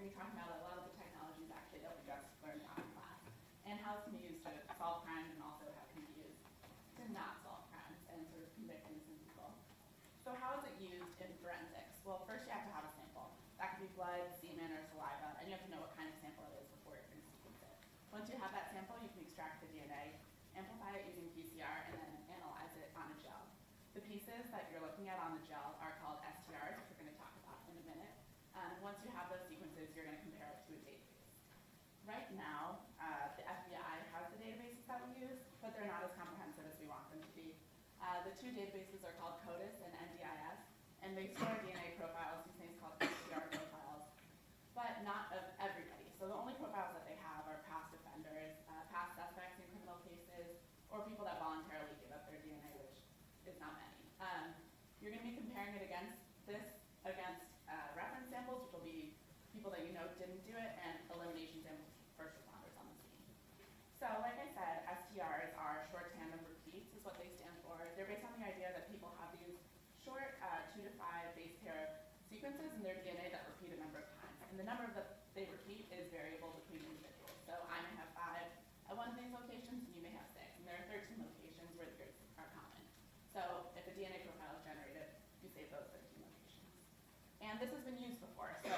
be talking about a lot of the technologies actually that we just learned about in class, and how it can be used to solve crimes and also how it can be used to not solve crimes and sort of convict innocent people. So how is it used in forensics? Well, first you have to have a sample. That could be blood, semen, or saliva, and you have to know what kind of sample it is before you can sequence it. Once you have that sample, you can extract the DNA, amplify it using PCR, and then analyze it on a gel. The pieces that you're looking at on the gel are called STRs, which we're going to talk about in a minute. Once you have those sequences, you're going to compare it to a database. Right now, the FBI has the databases that we use, but they're not as comprehensive as we want them to be. The two databases are called CODIS and NDIS, and they store DNA profiles, these things called STR profiles, but not of everybody. So the only profiles that they have are past offenders, past suspects in criminal cases, or people that voluntarily give up their DNA, which is not many. You're going to be comparing it against reference samples, which will be people that you know didn't do it, and elimination samples, first responders on the scene. So like I said, STRs are short tandem repeats is what they stand for. They're based on the idea that people have these short 2 to 5 base pair sequences in their DNA that repeat a number of times. And the number that they repeat is variable between individuals. So I may have 5 at one of these locations, and you may have 6. And there are 13 locations where the groups are common. So if a DNA profile is generated, you save those 13 locations. And this has been used before. So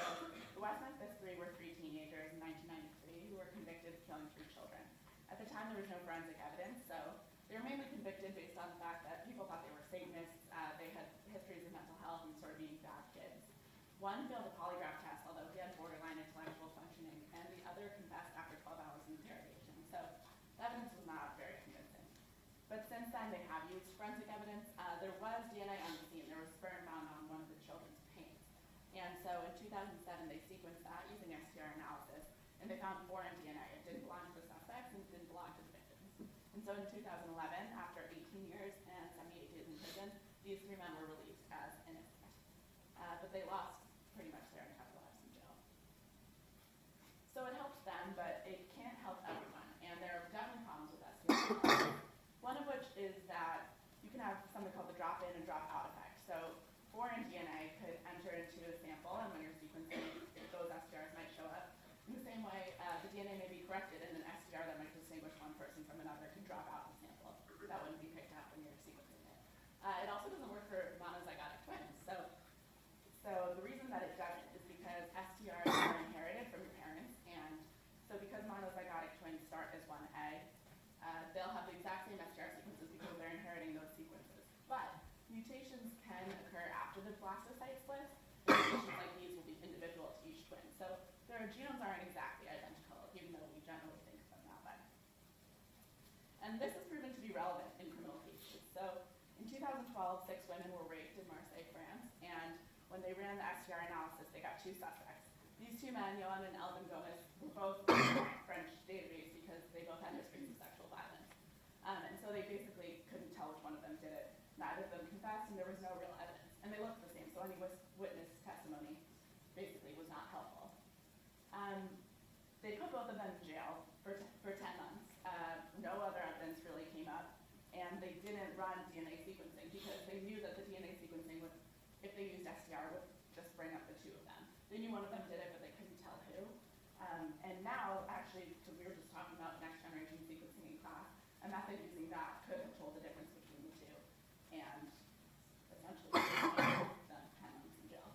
the West Memphis 3 were 3 teenagers in 1993 who were convicted of killing 3 children. At the time, there was no forensic evidence, so they were mainly convicted based on the fact that people thought they were Satanists, they had histories of mental health and sort of being bad kids. One failed a polygraph test, although he had borderline intellectual functioning, and the other confessed after 12 hours of interrogation. So the evidence was not very convincing. But since then, they have used forensic evidence. There was DNA on the scene. There was sperm found on one of the children's paints. And so in 2007, they sequenced that using STR analysis, and they found foreign DNA. It didn't belong to the suspects and it didn't belong to the victims. And so in 2011, after 18 years and 78 days in prison, these 3 men were released as innocent. But they lost pretty much their entire lives in jail. So it helps them, but it can't help everyone. And there are definitely problems with STR. One of which is that you can have something called the drop-in and drop-out effect. So foreign DNA could enter into a sample, and when you're sequencing, those STRs might show up. In the same way, the DNA may be corrected, and an STR that might distinguish one person from another can drop out of the sample. That wouldn't be picked up when you're sequencing it. It also doesn't work for monozygotic twins. So the reason that it doesn't is because STRs are inherited from your parents, and so because monozygotic twins start as one egg, they'll have the exact same STR sequences because they're inheriting those sequences. But mutations can occur after the blastocyte splits. Mutations like these will be individual to each twin. So their genomes aren't exactly identical, even though we generally think of them that way. And this has proven to be relevant in criminal cases. So in 2012, 6 women were raped in Marseille, France, and when they ran the STR analysis, they got 2 suspects. These 2 men, Johan and Elvin Gomez, were both in the French database because they both had histories of sexual violence. And so they basically couldn't tell which one of them did it. Neither of them confessed, and there was no real evidence. And they looked the same, so any witness testimony basically was not helpful. They put both of them in jail for 10 months. No other evidence really came up, and they didn't run DNA sequencing because they knew that the DNA sequencing would, if they used STR, would just bring up the 2 of them. They knew one of them did it, but they couldn't tell who. And now, actually, because we were just talking about next generation sequencing in class, a method using that could have told the difference between the 2, and essentially them 10 months in jail.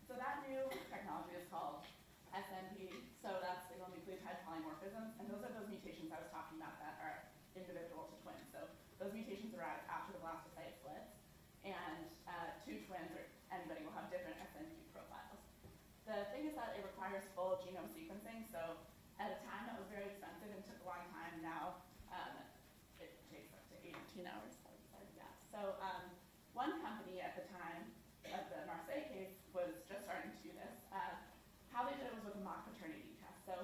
So that new technology is called SNP, so that's single nucleotide polymorphisms, and those are those mutations I was talking about that are individual to twins. So those mutations arise after the blastocyte splits, and 2 twins or anybody will have different SNP profiles. The thing is that it requires full genome sequencing, so at a time that was very expensive and took a long time. Now it takes up to 18 hours. So one company at the time of the Marseille case was just starting to do this. How they did it was with a mock paternity test. So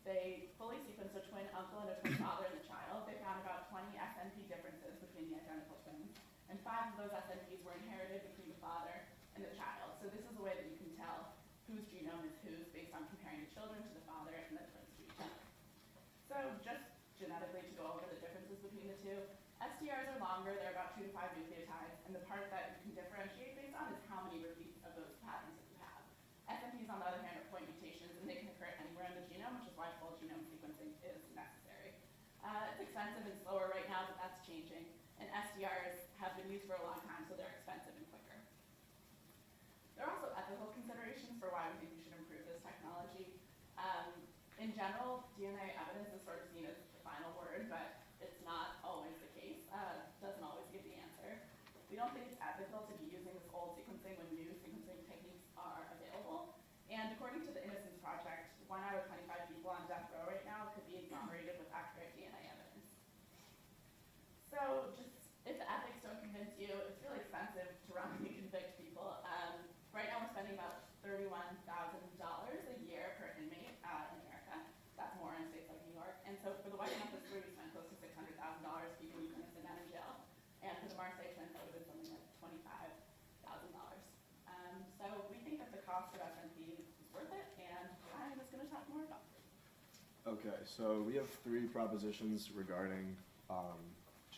they fully sequenced a twin uncle and a twin father in the child. They found about 20 SNP differences between the identical twins, and 5 of those SNPs were inherited between the father and the child. So this is a way that you can tell whose genome is whose based on comparing the children to the father and the twins to each other. So just genetically to go over the differences between the 2, STRs are longer, they're about 2 to 5 nucleotides, and the part that you can differentiate based on is how many repeats of those patterns that you have. SNPs, on the other hand, are point mutations, and they It's expensive and slower right now, but that's changing. And SDRs have been used for a long time, so they're expensive and quicker. There are also ethical considerations for why we think we should improve this technology. In general, DNA evidence is sort of seen as the final word, but it's not always the case. Doesn't always give the answer. We don't think it's ethical to be using this old sequencing when new sequencing techniques are available. And according to the Innocence Project, 1 out of 25 people on death row right now could be exonerated with accurate DNA evidence. So just, if the ethics don't convince you, it's really expensive to wrongly convict people. Right now we're spending about $31,000 a year per inmate in America. That's more in states like New York. And so for the White Campus 3, we spent close to $600,000 keeping you innocent out in jail. And for the Marseille twins, that would have been something like $25,000. So we think that the cost of SNP is worth it, and Ryan is going to talk more about it. Okay, so we have 3 propositions regarding